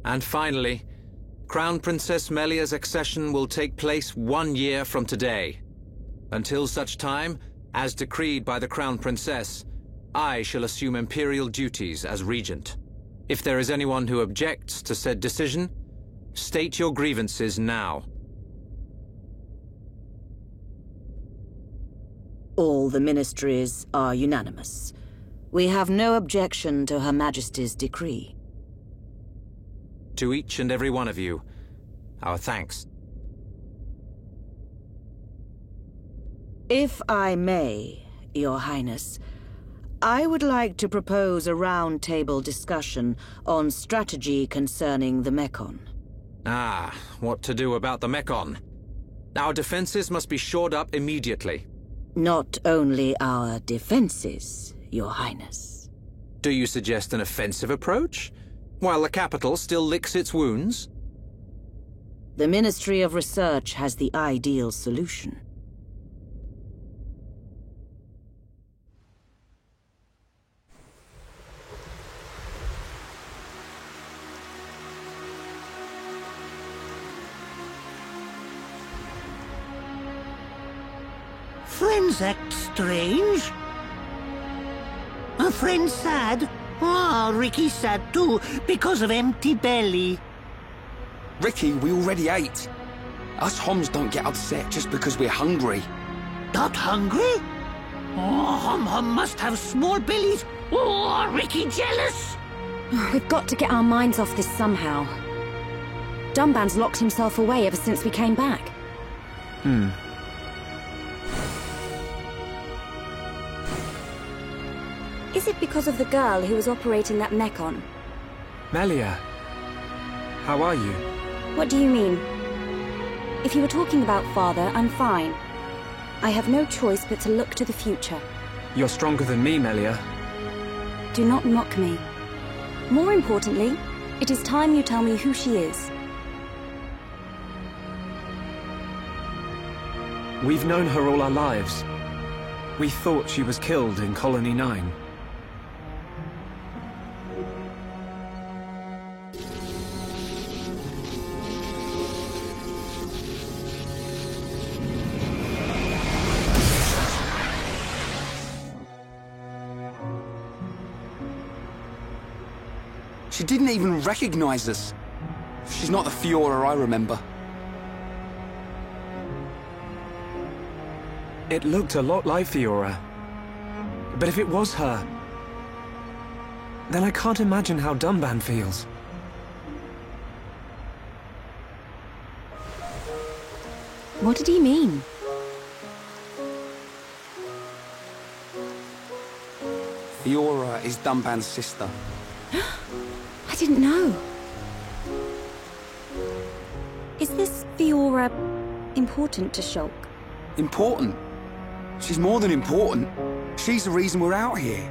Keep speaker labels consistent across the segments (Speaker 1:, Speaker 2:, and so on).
Speaker 1: And finally, Crown Princess Melia's accession will take place 1 year from today. Until such time, as decreed by the Crown Princess, I shall assume imperial duties as regent. If there is anyone who objects to said decision, state your grievances now.
Speaker 2: All the ministries are unanimous. We have no objection to Her Majesty's decree.
Speaker 1: To each and every one of you, our thanks.
Speaker 2: If I may, Your Highness, I would like to propose a round-table discussion on strategy concerning the Mekon.
Speaker 1: Ah, what to do about the Mekon? Our defenses must be shored up immediately.
Speaker 2: Not only our defenses, Your Highness.
Speaker 1: Do you suggest an offensive approach, while the capital still licks its wounds?
Speaker 2: The Ministry of Research has the ideal solution.
Speaker 3: Friends act strange. A friend sad? Ah, Ricky's sad too, because of empty belly.
Speaker 4: Ricky, we already ate. Us Homs don't get upset just because we're hungry.
Speaker 3: Not hungry? Oh, Hom must have small bellies. Oh, Ricky jealous.
Speaker 5: We've got to get our minds off this somehow. Dunban's locked himself away ever since we came back. Is it because of the girl who was operating that Mekon?
Speaker 6: Melia, how are you?
Speaker 5: What do you mean? If you were talking about father, I'm fine. I have no choice but to look to the future.
Speaker 6: You're stronger than me, Melia.
Speaker 5: Do not mock me. More importantly, it is time you tell me who she is.
Speaker 6: We've known her all our lives. We thought she was killed in Colony 9.
Speaker 4: She didn't even recognize us. She's not the Fiora I remember.
Speaker 6: It looked a lot like Fiora. But if it was her, then I can't imagine how Dunban feels.
Speaker 5: What did he mean?
Speaker 4: Fiora is Dunban's sister.
Speaker 5: I didn't know. Is this Fiora important to Shulk?
Speaker 4: Important? She's more than important. She's the reason we're out here.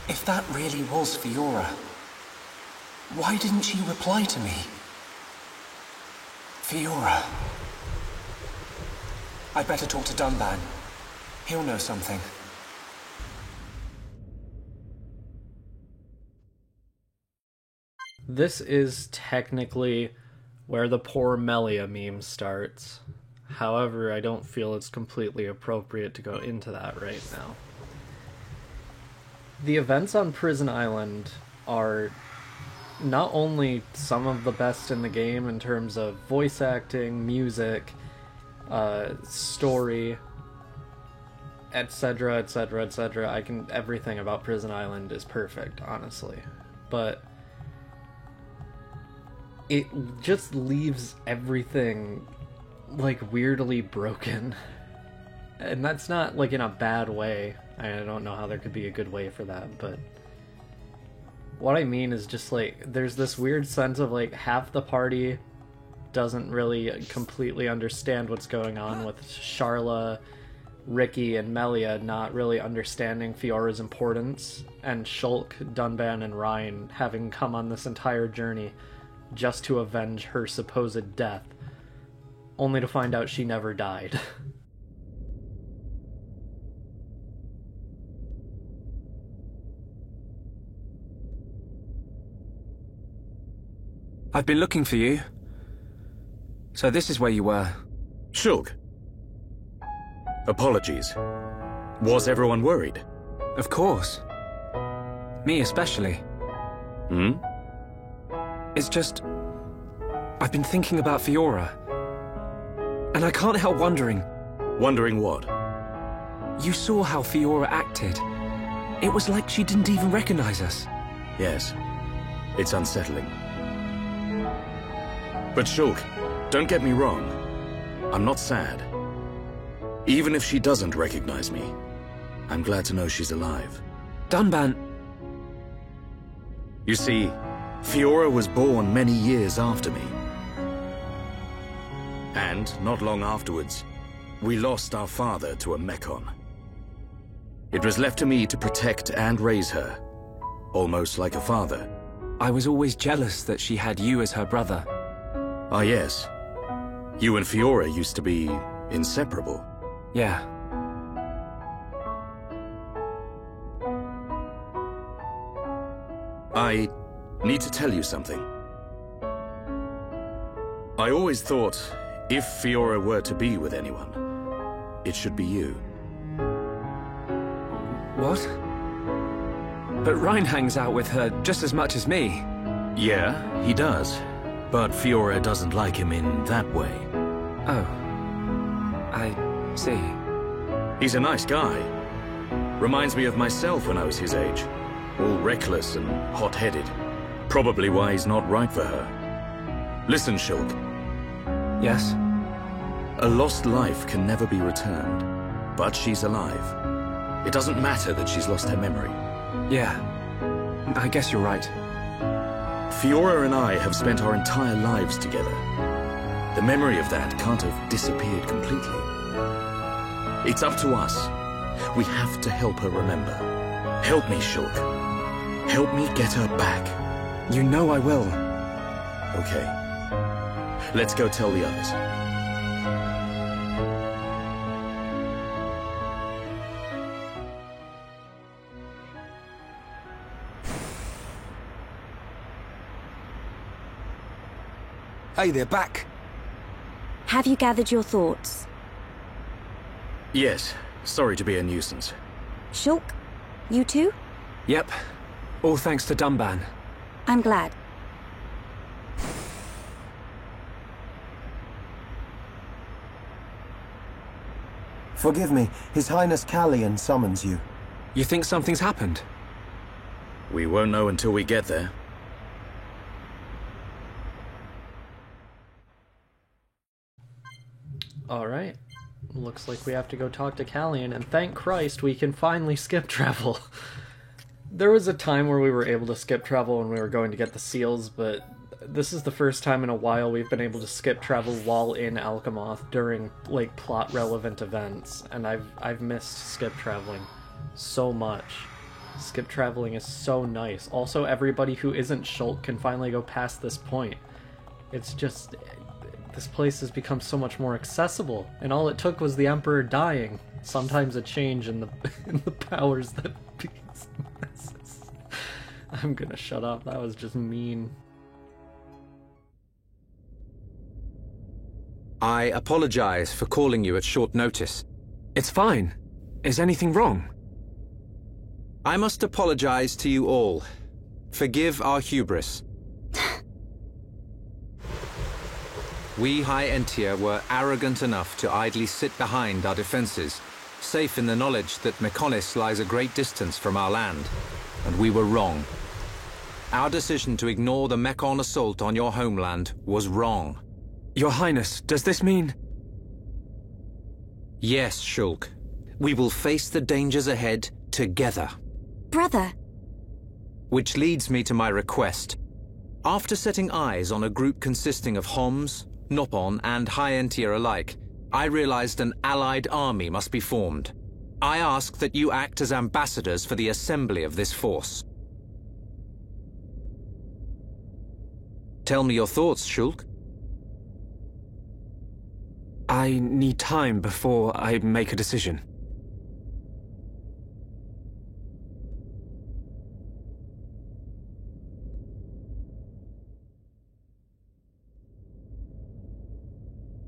Speaker 6: If that really was Fiora, why didn't she reply to me? Fiora. I'd better talk to Dunban. He'll know something.
Speaker 7: This is technically where the poor Melia meme starts. However, I don't feel it's completely appropriate to go into that right now. The events on Prison Island are not only some of the best in the game in terms of voice acting, music, story, etc, etc, etc. Everything about Prison Island is perfect, honestly. But it just leaves everything, like, weirdly broken. And that's not, like, in a bad way. I don't know how there could be a good way for that, but what I mean is just, like, there's this weird sense of, like, half the party doesn't really completely understand what's going on, with Sharla, Ricky, and Melia not really understanding Fiora's importance, and Shulk, Dunban, and Ryan having come on this entire journey just to avenge her supposed death. only to find out she never died.
Speaker 6: I've been looking for you. So this is where you were.
Speaker 8: Shulk. Apologies. Was everyone worried?
Speaker 6: Of course. Me especially.
Speaker 8: Hmm?
Speaker 6: It's just... I've been thinking about Fiora. And I can't help wondering.
Speaker 8: Wondering what?
Speaker 6: You saw how Fiora acted. It was like she didn't even recognize us.
Speaker 8: Yes. It's unsettling. But Shulk, don't get me wrong. I'm not sad. Even if she doesn't recognize me, I'm glad to know she's alive.
Speaker 6: Dunban...
Speaker 8: You see, Fiora was born many years after me. And, not long afterwards, we lost our father to a Mechon. It was left to me to protect and raise her, almost like a father.
Speaker 6: I was always jealous that she had you as her brother.
Speaker 8: Ah yes. You and Fiora used to be inseparable.
Speaker 6: Yeah.
Speaker 8: I need to tell you something. I always thought, if Fiora were to be with anyone, it should be you.
Speaker 6: What? But Rein hangs out with her just as much as me.
Speaker 8: Yeah, he does. But Fiora doesn't like him in that way.
Speaker 6: Oh. I see.
Speaker 8: He's a nice guy. Reminds me of myself when I was his age. All reckless and hot-headed. Probably why he's not right for her. Listen, Shulk.
Speaker 6: Yes?
Speaker 8: A lost life can never be returned. But she's alive. It doesn't matter that she's lost her memory.
Speaker 6: Yeah. I guess you're right.
Speaker 8: Fiora and I have spent our entire lives together. The memory of that can't have disappeared completely. It's up to us. We have to help her remember. Help me, Shulk. Help me get her back.
Speaker 6: You know I will.
Speaker 8: Okay. Let's go tell the others.
Speaker 4: Hey, they're back.
Speaker 5: Have you gathered your thoughts?
Speaker 8: Yes. Sorry to be a nuisance.
Speaker 5: Shulk, you too?
Speaker 6: Yep. All thanks to Dunban.
Speaker 5: I'm glad.
Speaker 9: Forgive me, His Highness Callian summons you.
Speaker 6: You think something's happened?
Speaker 8: We won't know until we get there.
Speaker 7: Alright. Looks like we have to go talk to Callian, and thank Christ we can finally skip travel. There was a time where we were able to skip travel when we were going to get the seals, but this is the first time in a while we've been able to skip travel while in Alcamoth during, like, plot-relevant events, and I've missed skip traveling so much. Skip traveling is so nice. Also, everybody who isn't Shulk can finally go past this point. It's just... this place has become so much more accessible, and all it took was the Emperor dying. Sometimes a change in the powers that be. I'm gonna shut up. That was just mean.
Speaker 1: I apologize for calling you at short notice.
Speaker 6: It's fine. Is anything wrong?
Speaker 1: I must apologize to you all. Forgive our hubris. We High Entia were arrogant enough to idly sit behind our defenses, safe in the knowledge that Mechonis lies a great distance from our land, and we were wrong. Our decision to ignore the Mechon assault on your homeland was wrong.
Speaker 6: Your Highness, does this mean...
Speaker 1: Yes, Shulk. We will face the dangers ahead together.
Speaker 5: Brother.
Speaker 1: Which leads me to my request. After setting eyes on a group consisting of Homs, Nopon, and High Entia alike, I realized an allied army must be formed. I ask that you act as ambassadors for the assembly of this force. Tell me your thoughts, Shulk.
Speaker 6: I need time before I make a decision.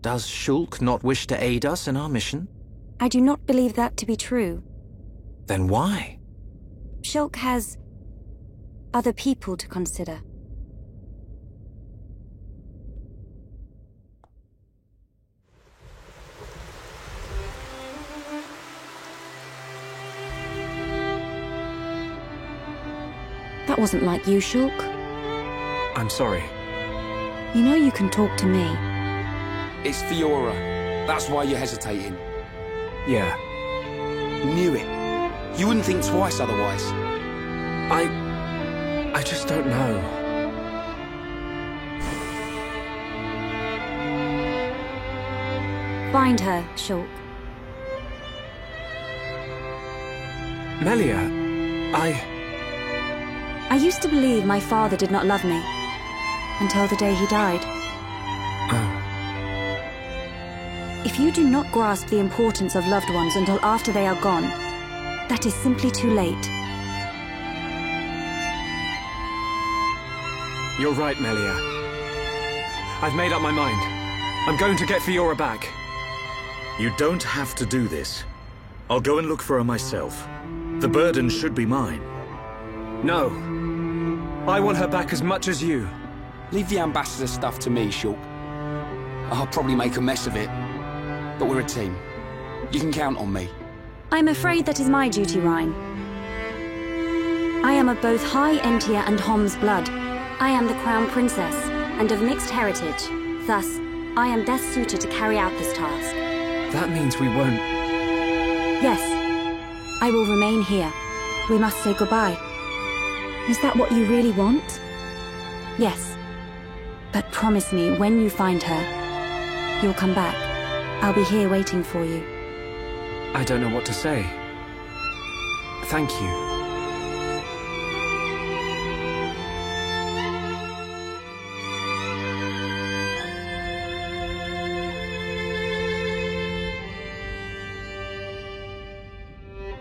Speaker 1: Does Shulk not wish to aid us in our mission?
Speaker 5: I do not believe that to be true.
Speaker 1: Then why?
Speaker 5: Shulk has other people to consider. That wasn't like you, Shulk.
Speaker 6: I'm sorry.
Speaker 5: You know you can talk to me.
Speaker 4: It's Fiora. That's why you're hesitating.
Speaker 6: Yeah.
Speaker 4: Knew it. You wouldn't think twice otherwise.
Speaker 6: I just don't know.
Speaker 5: Find her, Shulk.
Speaker 6: Melia,
Speaker 5: I used to believe my father did not love me. Until the day he died.
Speaker 6: Oh.
Speaker 5: If you do not grasp the importance of loved ones until after they are gone, that is simply too late.
Speaker 6: You're right, Melia. I've made up my mind. I'm going to get Fiora back.
Speaker 8: You don't have to do this. I'll go and look for her myself. The burden should be mine.
Speaker 6: No. I want her back as much as you.
Speaker 4: Leave the ambassador stuff to me, Shulk. I'll probably make a mess of it. But we're a team. You can count on me.
Speaker 5: I'm afraid that is my duty, Reyn. I am of both High Entia and Homs blood. I am the Crown Princess, and of mixed heritage. Thus, I am best suited to carry out this task.
Speaker 6: That means we won't...
Speaker 5: Yes. I will remain here. We must say goodbye. Is that what you really want? Yes. But promise me, when you find her, you'll come back. I'll be here waiting for you.
Speaker 6: I don't know what to say. Thank you.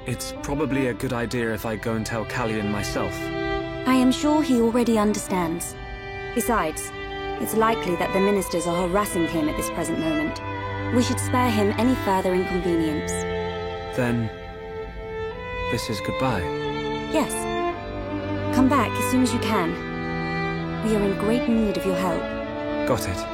Speaker 6: It's probably a good idea if I go and tell Callion myself.
Speaker 5: I am sure he already understands. Besides, it's likely that the ministers are harassing him at this present moment. We should spare him any further inconvenience.
Speaker 6: Then... this is goodbye.
Speaker 5: Yes. Come back as soon as you can. We are in great need of your help.
Speaker 6: Got it.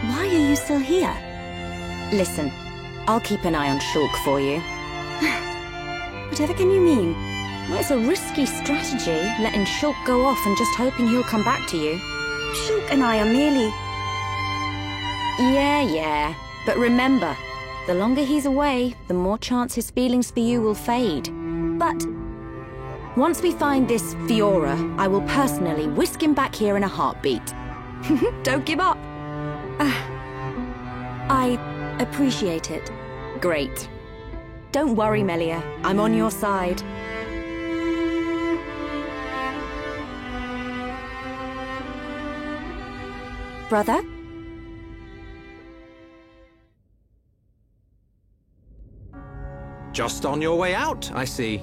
Speaker 5: Why are you still here?
Speaker 2: Listen, I'll keep an eye on Shulk for you.
Speaker 5: Whatever can you mean?
Speaker 2: Well, it's a risky strategy, letting Shulk go off and just hoping he'll come back to you.
Speaker 5: Shulk and I are merely...
Speaker 2: Yeah. But remember, the longer he's away, the more chance his feelings for you will fade.
Speaker 5: But...
Speaker 2: once we find this Fiora, I will personally whisk him back here in a heartbeat. Don't give up.
Speaker 5: I appreciate it.
Speaker 2: Great. Don't worry, Melia. I'm on your side.
Speaker 5: Brother?
Speaker 1: Just on your way out, I see.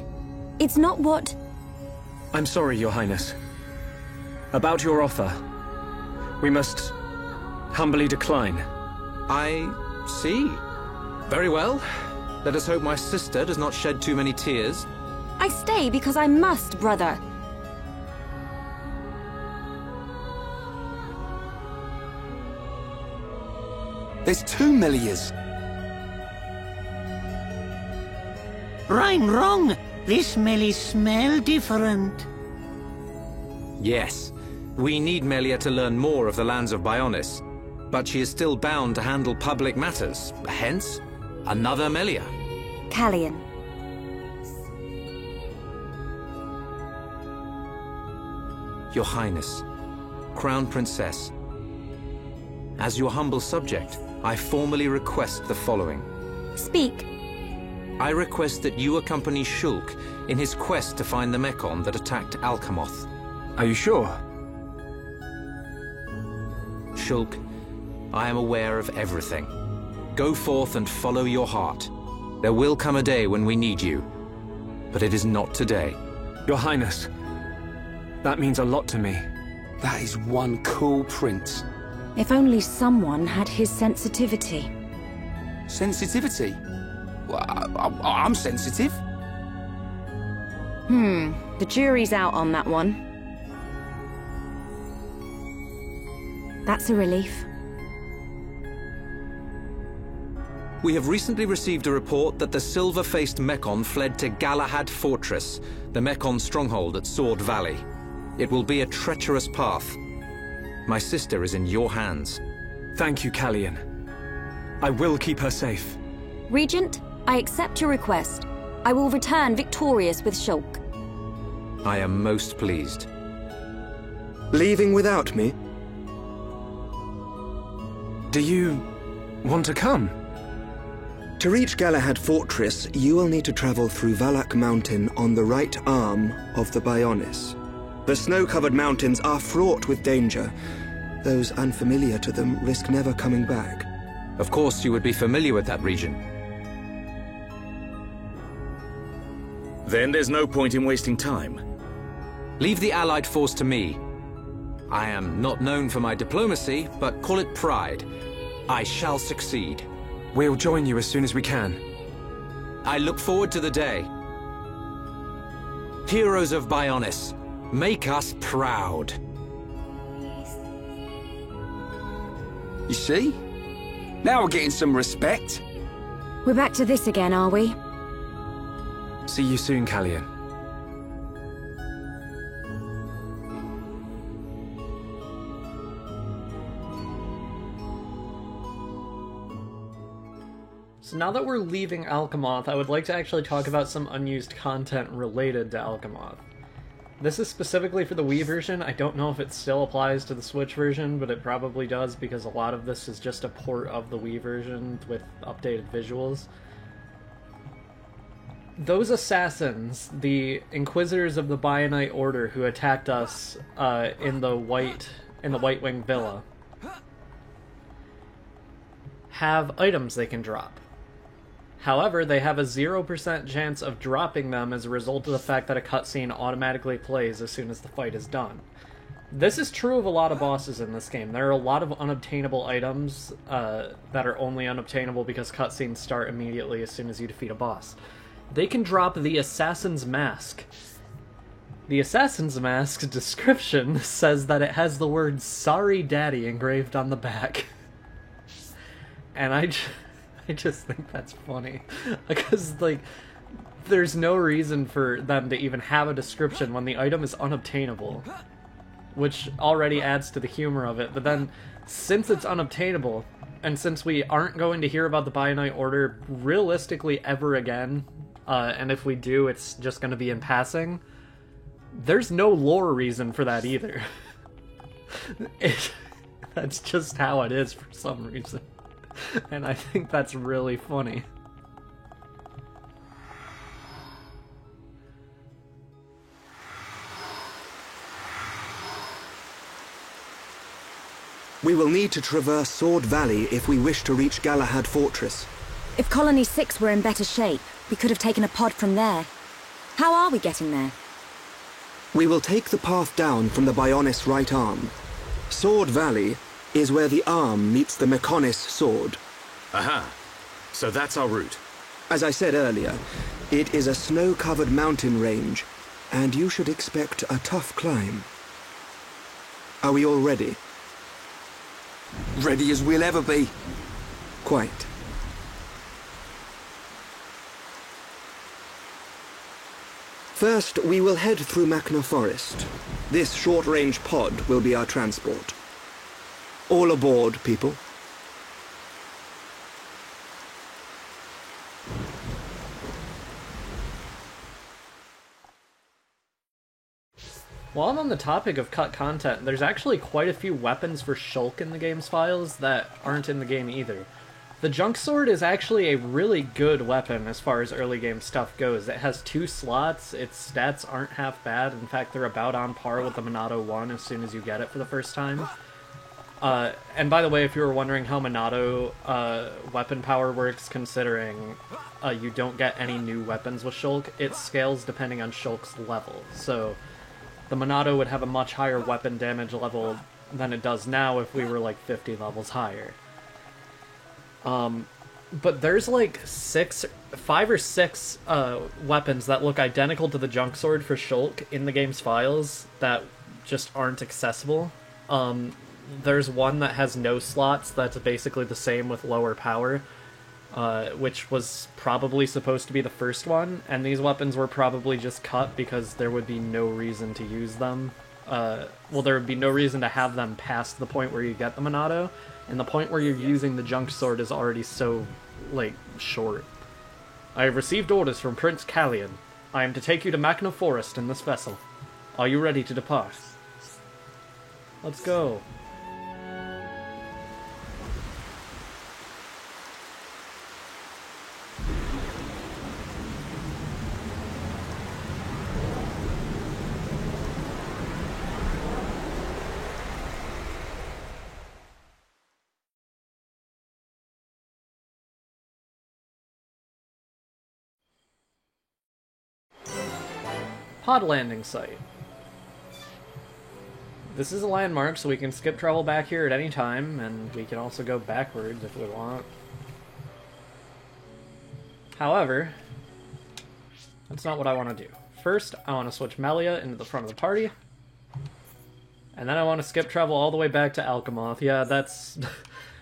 Speaker 5: It's not what...
Speaker 6: I'm sorry, Your Highness. About your offer. We must humbly decline.
Speaker 1: I see. Very well. Let us hope my sister does not shed too many tears.
Speaker 5: I stay because I must, brother.
Speaker 4: There's 2 Melias.
Speaker 3: Reyn wrong. This Melie smell different.
Speaker 1: Yes. We need Melia to learn more of the lands of Bionis. But she is still bound to handle public matters. Hence, another Melia.
Speaker 5: Callion.
Speaker 1: Your Highness, Crown Princess. as your humble subject, I formally request the following.
Speaker 5: Speak.
Speaker 1: I request that you accompany Shulk in his quest to find the Mekon that attacked Alcamoth.
Speaker 6: Are you sure?
Speaker 1: Shulk, I am aware of everything. Go forth and follow your heart. There will come a day when we need you, but it is not today.
Speaker 6: Your Highness, that means a lot to me.
Speaker 4: That is one cool prince.
Speaker 5: If only someone had his sensitivity.
Speaker 4: Sensitivity? Well, I'm sensitive.
Speaker 2: The jury's out on that one.
Speaker 5: That's a relief.
Speaker 1: We have recently received a report that the silver-faced Mekon fled to Galahad Fortress, the Mekon stronghold at Sword Valley. It will be a treacherous path. My sister is in your hands.
Speaker 6: Thank you, Callian. I will keep her safe.
Speaker 5: Regent, I accept your request. I will return victorious with Shulk.
Speaker 1: I am most pleased.
Speaker 9: Leaving without me?
Speaker 6: Do you want to come?
Speaker 9: To reach Galahad Fortress, you will need to travel through Valak Mountain on the right arm of the Bionis. The snow-covered mountains are fraught with danger. Those unfamiliar to them risk never coming back.
Speaker 1: Of course you would be familiar with that region.
Speaker 8: Then there's no point in wasting time.
Speaker 1: Leave the Allied force to me. I am not known for my diplomacy, but call it pride. I shall succeed.
Speaker 6: We'll join you as soon as we can.
Speaker 1: I look forward to the day. Heroes of Bionis, make us proud.
Speaker 4: You see? Now we're getting some respect.
Speaker 5: We're back to this again, are we?
Speaker 6: See you soon, Callian.
Speaker 7: So now that we're leaving Alcamoth, I would like to actually talk about some unused content related to Alcamoth. This is specifically for the Wii version. I don't know if it still applies to the Switch version, but it probably does because a lot of this is just a port of the Wii version with updated visuals. Those assassins, the Inquisitors of the Bionite Order who attacked us in the White Wing Villa, have items they can drop. However, they have a 0% chance of dropping them as a result of the fact that a cutscene automatically plays as soon as the fight is done. This is true of a lot of bosses in this game. There are a lot of unobtainable items that are only unobtainable because cutscenes start immediately as soon as you defeat a boss. They can drop the Assassin's Mask. The Assassin's Mask's description says that it has the word "Sorry Daddy" engraved on the back. And I just think that's funny. Because, like, there's no reason for them to even have a description when the item is unobtainable. Which already adds to the humor of it. But then, since it's unobtainable, and since we aren't going to hear about the Bionite Order realistically ever again, and if we do, it's just going to be in passing, there's no lore reason for that either. That's just how it is for some reason. And I think that's really funny.
Speaker 9: We will need to traverse Sword Valley if we wish to reach Galahad Fortress.
Speaker 5: If Colony 6 were in better shape, we could have taken a pod from there. How are we getting there?
Speaker 9: We will take the path down from the Bionis right arm. Sword Valley is where the arm meets the Mekonis sword.
Speaker 8: Aha. So that's our route.
Speaker 9: As I said earlier, it is a snow-covered mountain range, and you should expect a tough climb. Are we all ready?
Speaker 4: Ready as we'll ever be.
Speaker 9: Quite. First, we will head through Machna Forest. This short-range pod will be our transport. All aboard, people.
Speaker 7: While I'm on the topic of cut content, there's actually quite a few weapons for Shulk in the game's files that aren't in the game either. The Junk Sword is actually a really good weapon as far as early game stuff goes. It has 2 slots, its stats aren't half bad, in fact they're about on par with the Minato 1 as soon as you get it for the first time. And by the way, if you were wondering how Minato weapon power works, considering you don't get any new weapons with Shulk, it scales depending on Shulk's level. So the Minato would have a much higher weapon damage level than it does now if we were like 50 levels higher. But there's like 5 or 6 weapons that look identical to the Junk Sword for Shulk in the game's files that just aren't accessible. There's one that has no slots that's basically the same with lower power, which was probably supposed to be the first one, and these weapons were probably just cut because there would be no reason to use them. Well, there would be no reason to have them past the point where you get the Minato, and the point where you're using the Junk Sword is already so, like, short. I have received orders from Prince Callion. I am to take you to Machna Forest in this vessel. Are you ready to depart? Let's go. Pod landing site. This is a landmark, so we can skip travel back here at any time, and we can also go backwards if we want. However, that's not what I want to do. First, I want to switch Melia into the front of the party, and then I want to skip travel all the way back to Alchemoth. Yeah, that's...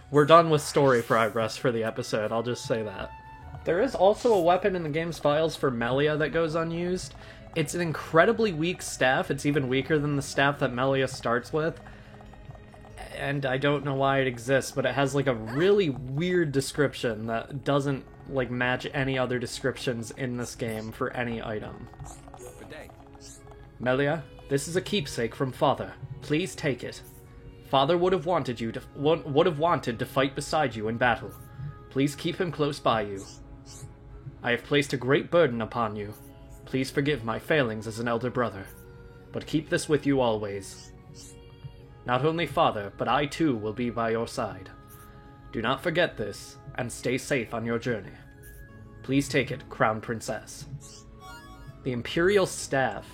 Speaker 7: we're done with story progress for the episode, I'll just say that. There is also a weapon in the game's files for Melia that goes unused. It's an incredibly weak staff. It's even weaker than the staff that Melia starts with. And I don't know why it exists, but it has like a really weird description that doesn't like match any other descriptions in this game for any item.
Speaker 1: Good day.
Speaker 7: Melia, this is a keepsake from Father. Please take it. Father would have wanted to fight beside you in battle. Please keep him close by you. I have placed a great burden upon you. Please forgive my failings as an elder brother, but keep this with you always. Not only Father, but I too will be by your side. Do not forget this, and stay safe on your journey. Please take it, Crown Princess. The Imperial Staff.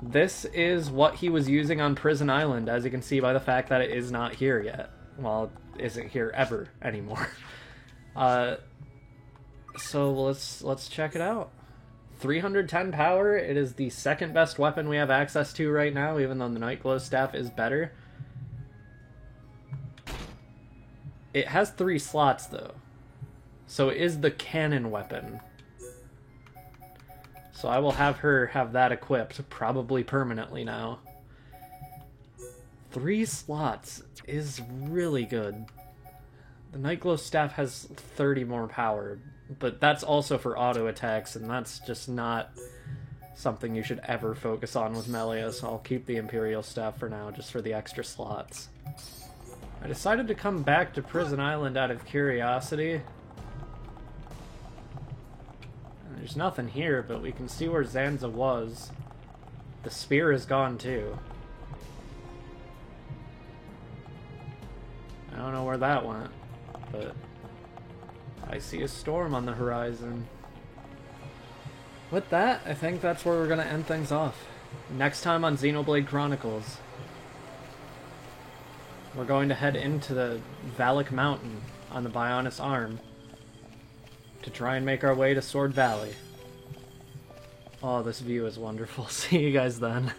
Speaker 7: This is what he was using on Prison Island, as you can see by the fact that it is not here yet. Well, it isn't here ever anymore. So let's check it out. 310 power, it is the second best weapon we have access to right now, even though the Nightglow Staff is better. It has 3 slots, though. So it is the cannon weapon. So I will have her have that equipped, probably permanently now. 3 slots is really good. The Nightglow Staff has 30 more power, but that's also for auto attacks, and that's just not something you should ever focus on with Melia, so I'll keep the Imperial Staff for now, just for the extra slots. I decided to come back to Prison Island out of curiosity. There's nothing here, but we can see where Zanza was. The spear is gone too. I don't know where that went, but I see a storm on the horizon. With that, I think that's where we're going to end things off. Next time on Xenoblade Chronicles, we're going to head into the Valak Mountain on the Bionis Arm to try and make our way to Sword Valley. Oh, this view is wonderful. See you guys then.